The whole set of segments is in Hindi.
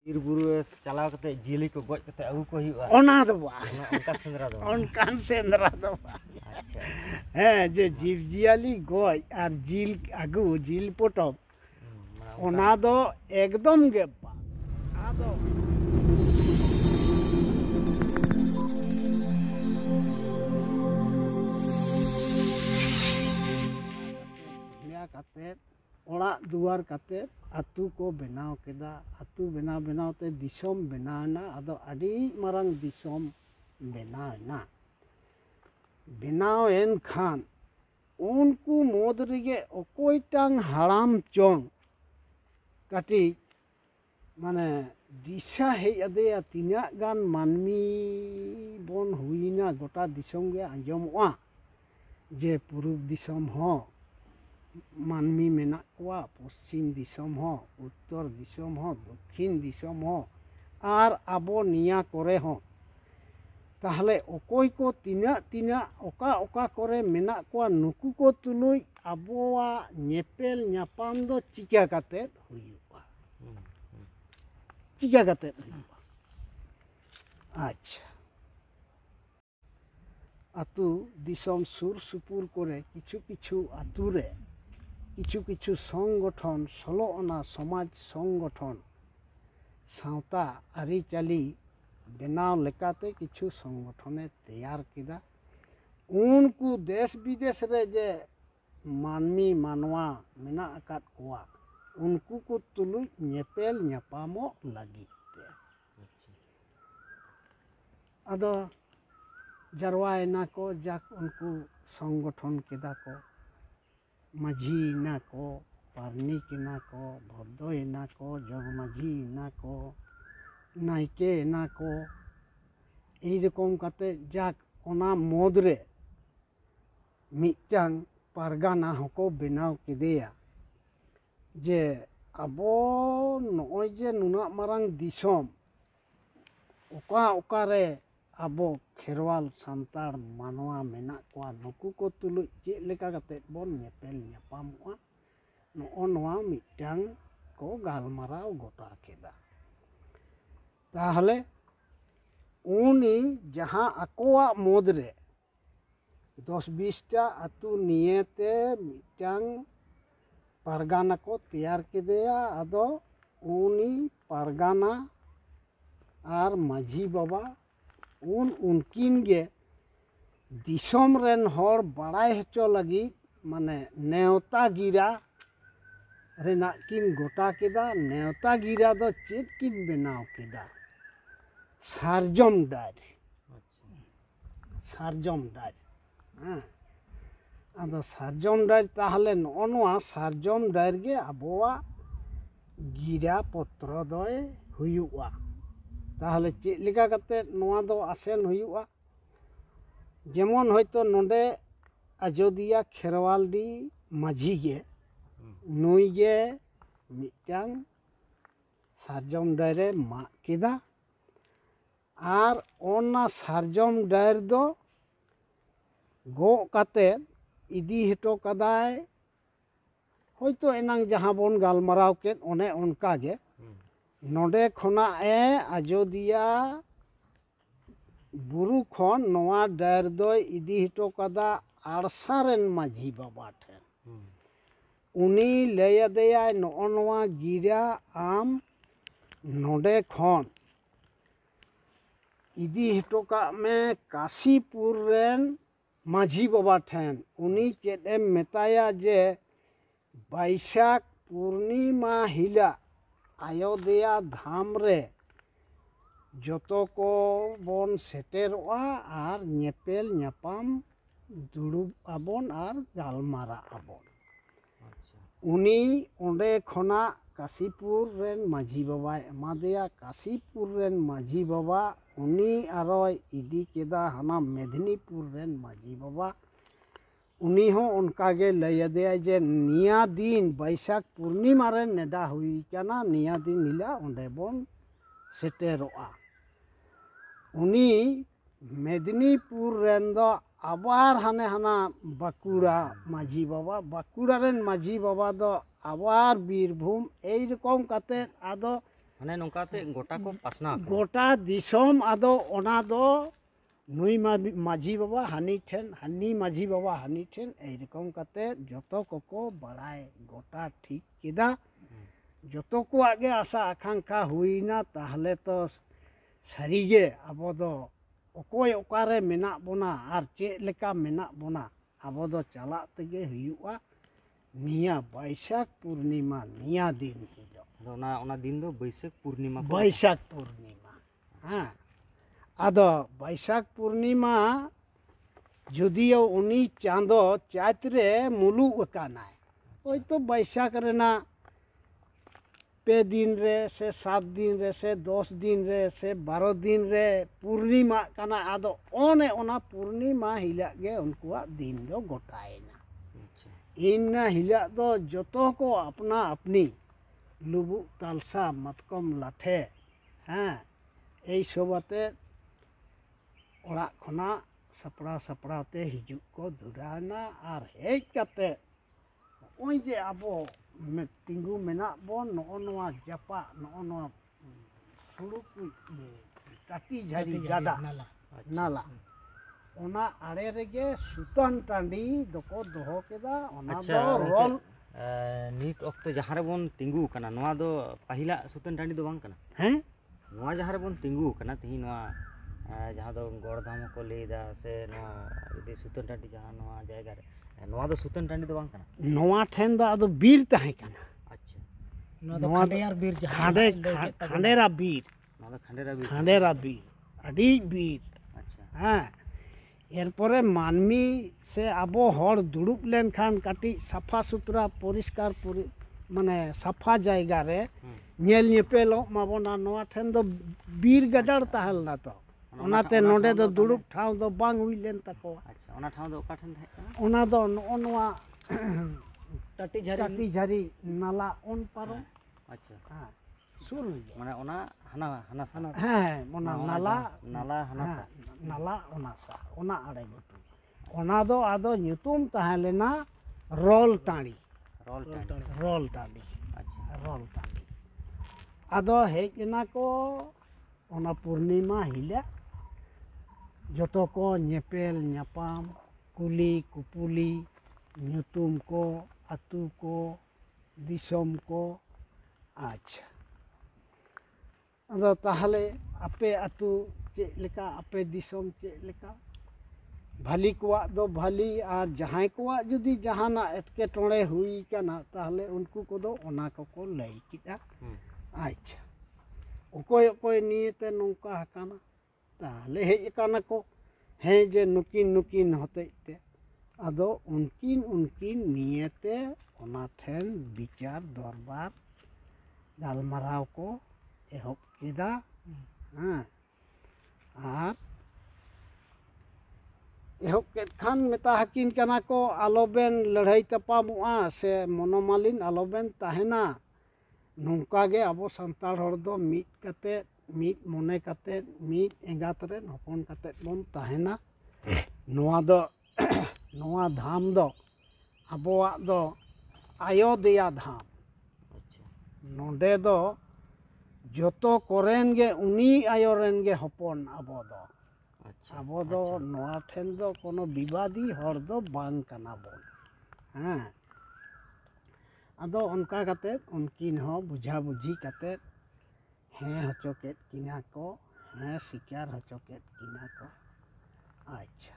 बिर बुरु चलाव कते जियली को गज कते अगु को हुआ ओना दो बा उनका सेंद्रा दो ओनकान सेंद्रा दो बा अच्छा हाँ जे जीव जियाली गज और जिल आगु जिल पटब ओना दो एकदम गे बा आदो काते ओड़ा दुआर काते आतु को बनाव केदा आतु बनाव बनाव ते दिसोम बनावना आदो आडी मारंग दिसोम बनावना बनाव एन खान उनको मोद रिगे ओकोयटांग हाराम चोंग काटी माने दिशा हेज अदेया तिना गान मानमी बन हुईना गोटा दिसोम गे आंजमवा जे पूर्व दिसोम हो मानमी मेना कोआ पश्चिम दिसोम हो उत्तर दिसोम हो दक्षिण दिसोम हो आर आबो निया करे हो ताहले ओकोय को तिना तिना ओका ओका करे मेना कोआ नुकु को तुलुय आबोआ नेपेल न्यापाम दो चिका काते हुयुआ चिका काते हुयुआ अच्छा आतु दिसोम सुर सुपुर करे किछु किछु आतु रे किछु किछु संगठन सलो अना समाज संगठन सावता आरिचाली बनाव लेकाते किछु संगठने तैयार किदा उनको देश विदेश रे जे मानमी मानवा मेना आकात कोआ उनको को तुलुय नेपेल न्यापामो लागित ते आदो जरवायना को जाक उनको संगठन किदा को माझी ना को पारनिक ना को भद्दोय ना को जगमाझी ना को नायके ना को এই রকম কাতে যাক ওনা মোদরে মিটাং পারগানা হকো বেনাও কেদেয়া যে আবো নয় যে নুনা মারাং দিসম ওকা ওকারে আবো খেরওয়াল সান্তার মানওয়া মেনা কোয়া নুকু को तुलुय चे लेका काते बोन नेपेल न्यापामोआ नो नोआ मिटांग को गालमाराव गोटा केदा ताहले उनी जहाँ अकोआ मोदरे 10-20टा आतु नियते मिटांग पारगाना को तैयार केदेया आदो उनी पारगाना आर माझी बाबा उनकिन गे दिसोम रेन हर बड़ाई हचो लगी माने नेवता गिरा रेना किन गोटा केदा नेवता गिरा दो चेत किन बनाव केदा सारजम डार हाँ आदो सारजम डार ताहले नोआ सारजम डार गे आबोआ गिरा पत्र दोय हुयुआ ताहले चेत लेका काते नोआ दो आसेन हुयुआ जेमन होयतो नोंडे आजोदिया खेरवालडी माझी गे नुई गे मिटांग सारजम डायरे मा केदा आर ओना सारजम डायर दो गो काते इदी हटो कदाय होयतो एनांग जहां बोन गालमाराव केत ओने ओनका गे नोंडे खोना ए आजोदिया बुरु खन नोआ डायर दोय इदी हटो कदा आड़सारेन माझी बाबा ठेन उनी लय देया नो नोआ गिरा आम नोडे खन इदी हटो का में काशीपुर रेन माझी बाबा ठेन उनी चेदे मेताया जे बैसाख पूर्णिमा हिला अयोध्या धाम रे जोतो को बोन सेटेरोआ आर नेपेल न्यापाम दुड़ुब आबोन आर गालमारा आबोन उनी ओंडे खोना काशीपुर रेन माझी बाबा एमादेया काशीपुर रेन माझी बाबा उनी आरोय इदी केदा हाना मेदिनीपुर रेन माझी बाबा उनी हो उनका गे लयदेया जे निया दिन बैसाख पूर्णिमा रे नेडा हुई काना निया दिन हिला ओंडे बोन सेटेरोआ उनी मेदिनीपुर रेन दो आबार हाने हाना बाकुड़ा माझी बाबा रेन माझी बाबा दो आबार बीरभूम एई रकम काते आदो माने नोंकाते गोटा को पासना गोटा दिसोम आदो ओना दो नुई माझी बाबा हानी ठेन हानी माझी बाबा हानी ठेन ए रकम कते जतो कोको बड़ाय गोटा ठीक किदा जतो को आगे आशा आकांक्षा हुईना ताहले तो सारीगे आबो दो ओकोय ओकारे मेना बोना आर चे लेका मेना बोना आबो दो चला तेगे हुयुआ निया बैशाख पूर्णिमा निया दिन हिलो ओना दिन दो बैशाख पूर्णिमा बैशाख पूर्णिमा हाँ आदो बैशाख पूर्णिमा जुदियो उनी चांदो चातरे मुलु अकानाय ओय तो बैशाख रेना पे दिन रे से 7 दिन रे से 10 दिन रे से 12 दिन रे पूर्णिमा काना आदो ओने ओना पूर्णिमा हिला गे उनकुआ दिन दो गोटायना इन्ना हिला दो जतो को अपना अपनी लुबु तालसा मतकम लाठे हाँ এই সবাতে ওড়া খনা সাপড়া সাপড়াতে হিজুক কো ধুরানা আর হেই কাতে ওই যে আবো তিঙ্গু মেনা বন নওয়া জাপা নওয়া সুড়ুক টাটি ঝাড়ি গাডা নালা ওনা আড়ে রেগে সুতন টান্ডি দকো দহো কেদা ওনা দো রোল नीत अक्तो जहाँ बोन तिंगू कना नोआ दो पहिला सुतन टांडी दो बांग कना हैं नोआ जहाँ बोन तिंगू कना तिही नोआ जहाँ दो गोड़धाम को लेदा से नोआ इदे सुतन टांडी जहाँ नोआ जायगा रे नोआ दो सुतन टांडी दो बांग कना नोआ ठेन दो आदो बीर ताहे कना अच्छा नोआ खांडेयार बीर खांडे खांडेरा बीर नोआ दो खंडेरा भी खांडेरा बीर अडी बीर अच्छा हाँ एरपरे मानमी से आबो हर दुड़ुब लेन खान काटी साफा सुथरा परिष्कार माने साफा जायगा रे नेल नेपेलो माबोना नोआ ठेन दो बीर गजाड़ ताहल ना तो ओनाते नोडे दो दुड़ुब ठाव दो बांग हुई लेन तको अच्छा ओना ठाव दो ओका ठेन थाहे कना ओना दो नोआ टाटी झारी नाला ओन पारो अच्छा हाँ सुर माने ओना हना हना सा हाँ ओना नाला नाला हना सा नाला ओना सा ओना आड़े गोटू ओना दो आदो ᱧᱩᱛᱩᱢ ताहे लेना रोल टाणी रोल टाणी अच्छा रोल टाणी आदो हेज एना को ओना पूर्णिमा हिला जतो को ñepel ñapam कुली कुपुली ᱧᱩᱛᱩᱢ को अतु को दिसोम को अच्छा अदो ताहले आपे अतु चे लेका आपे दिसोम चे लेका भाली कुआ दो भाली और जहां कुआ जुदी जहाना एटके टोड़े हुई कना ताहले उनको को दो ओना को लई किदा अच्छा ओकोय ओकोय नियते नोंका हकाना ताहले हेज काना को हे जे नुकिन होतेते आदो उनकिन नियते ओना ठेन विचार दरबार गालमाराव को एहब किदा हाँ और एहब के खान मेता हकिन कना को आलोबेन लड़ाई तपामुआ से मनोमालिन आलोबेन ताहेना नोंका गे आबो संताल हर दो मीट कते मीट मने कते मीट एंगात रे हपन कते बोन ताहेना नोआ दो नोआ धाम दो आबोआ दो अयोध्या धाम अच्छा नोडे दो जोतो कोरेन गे उनी आयोरेन गे हपन आबो दो अच्छा आबो दो नोआ ठेन दो कोनो विवादी हर दो बांग कना बोन हाँ आदो उनका कते उनकिन हो बुझा बुझी कते हैं हचोकेत किना को हैं शिकार हचोकेत किना को अच्छा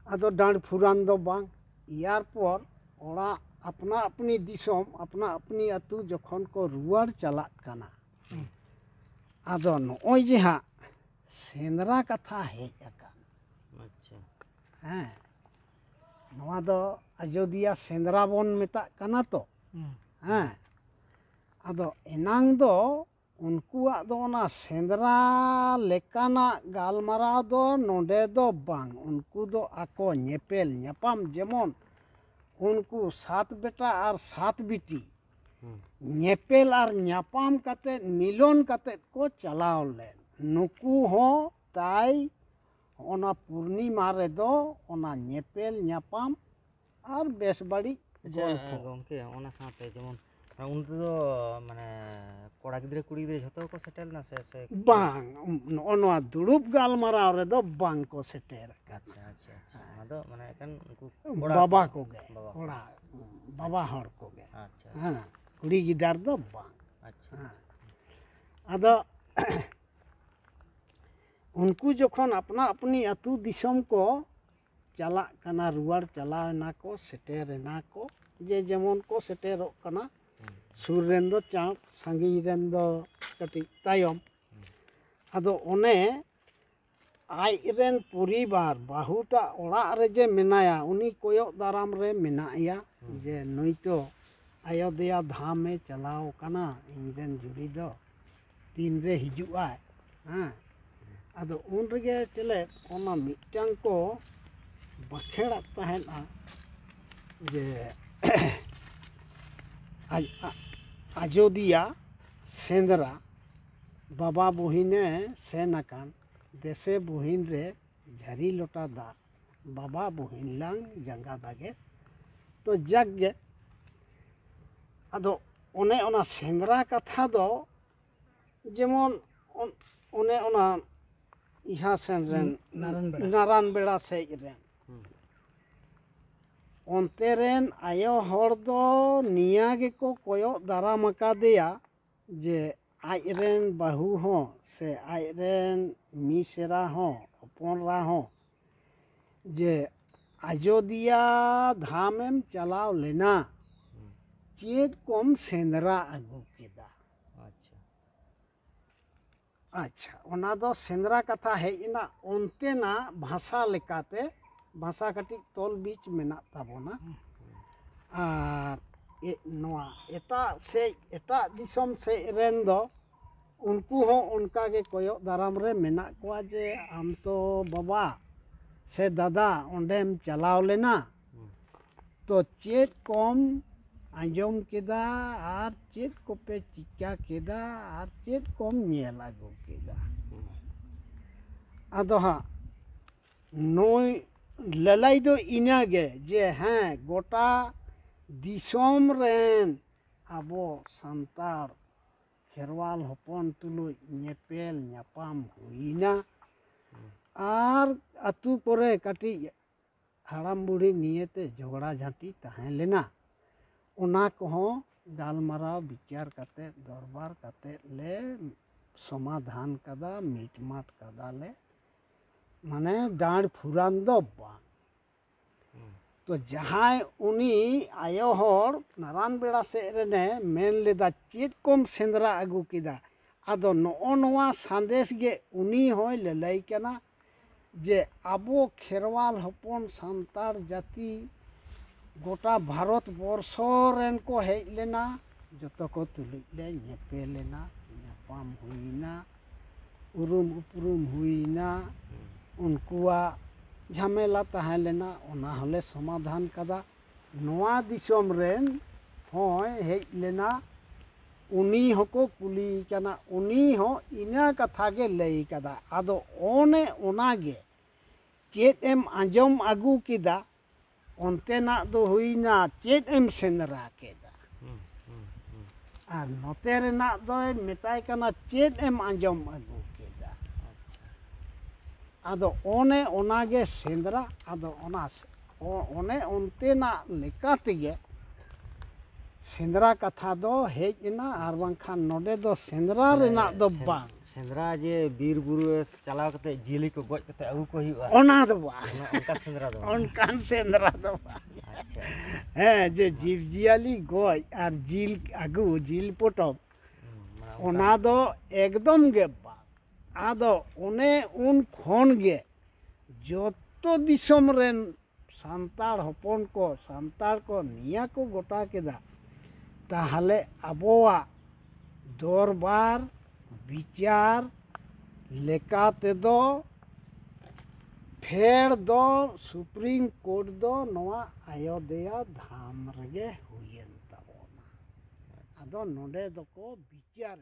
आदो डांड फुरान दो बांग यार पर ओड़ा अपना अपनी दिसोम अपना अपनी अतु जखन को रुआर चलात कना आदो नोय जे हा सेंद्रा कथा हेज अकान अच्छा हाँ नोआ दो अयोध्या सेंद्रा बोन मेता कना तो हाँ आदो एनांग दो उनकुआ दो ना सेंद्रा लेकाना गालमाराव दो नोडे दो बांग उनको दो आको ñepel ñapam जेमन उनको 7 बेटा और 7 बेटी ñepel और ñapam कते मिलन कते को चलाव लेन नुकु हो ताई ओना पूर्णिमा रे दो ओना ñepel ñapam और बेस बड़ी अच्छा गोंके ओना साथे जेमन उन तो माने कोड़ा गिद्रे कुड़ी गिद्रे झतो को सेटल ना से बांग नॉ नॉ दुड़ुब गालमाराव रे दो बांग को सेटेर अच्छा अच्छा अच्छा मादो माने कन उनको बाबा को गे बाबा कोड़ा बाबा हड़ को गे अच्छा हाँ कुड़ी गिदार दो बांग अच्छा हाँ अदो उनको जोखन अपना अपनी अतु दिसम को चला कना रुआर चला ना को सेटेर ना को जे जेमन को सेटेरो कना सुर रेन दो चाँद संगी रेन दो कटी तायम अदो ओने आई रेन परिवार बाहुटा ओड़ा रे जे मेनाया उनी कोयो दाराम रे मेनाया जे नई तो अयोध्या धाम में चलाओ कना इन रेन जुड़ी दो तीन रे हिजुआ हाँ अदो उन रेगे चले ओना मिटांग को बखेड़ा तहना जे अयोध्या सेंद्रा बाबा बुहिने सेन अकान देशे बुहिन रे झरी लोटा दा बाबा बुहिन लांग जंगा दागे तो जग अदो ओने ओना सेंद्रा कथा दो जेमन ओने ओना इहा सेन रेन नारायण बेड़ा से rain onte ren ayo hor do niya ge ko koyo daram akadeya je aj ren bahu ho se aj ren misera ho hoponra ho je Ayodhya Dham में चलाव लेना चेत कम सेंद्रा अगू केदा अच्छा अच्छा ओना दो सेंद्रा कथा हेजना ओनते ना भाषा लेकाते भाषा कटी तोल बीच मेना ताबोना और नोआ एटा से एटा दिसम से रेन दो उनको हो उनका के कोयो दाराम रे मेना कोआ जे आम तो बाबा से दादा ओंडेम चलाव लेना तो चेत कम आंजम केदा और चेत को पे चिका केदा और चेत कम नेल आगो केदा आदो हा नोई ललाई दो इनागे जे हैं गोटा दिसोम रेन आबो संतार खेरवाल हपन तुलु नेपेल न्यापाम हुईना आर अतु करे कटी हाड़ाम बुढ़ी नियते झगड़ा झांटी तहें लेना ओना कोहो गालमाराव विचार कते दरबार कते ले समाधान कदा मीटमाट कदा ले माने डांड फुरान दो बा तो जहाँ उनी आयो हर नारायण बेड़ा से रेने मेन लेदा चेत कम सेंद्रा अगू किदा आदो नोआ नोआ संदेश गे उनी होय ललाई कना जे आबो खेरवाल हपन संतार जाति गोटा भारत वर्ष रेन को हेज लेना जतो को तुलुज ले नेपे लेना न्यापाम हुईना उरुम उपरुम हुईना उनकुआ झमेला तहे लेना ओना हले समाधान कदा नोआ दिसोम रेन होय हेज लेना उनी हको कुली कना उनी हो इना कथा गे लई कदा आदो ओने ओना गे चेत एम आंजम आगू किदा onte nak do huina chet em senra keda ar notere nak do metai kana chet em anjom agu keda ado one onage sendra ado onas one onte na lekatige Shendra कथा दो हेजना और बांखान नोडे दो सेंद्रा रेना दो बांग सेंद्रा जे बीर बुरु चलाव कते जिली को गज कते अगु को हुआ ओना दो बांग उनका सेंद्रा दो उनकान सेंद्रा दो बांग अच्छा हैं जे जीव जियाली गज और जिल अगु जिल पोटम ओना दो एकदम गे बांग आदो ओने उन खोन गे जोतो दिसम रेन सांतार हपन को सांतार को निया को गोटा केदा ताहले अबोआ दरबार विचार लेकाते दो फेर दो सुप्रीम कोर्ट दो नोआ अयोध्या धाम रगे हुयेन ताबोना आदो नोडे दो को विचार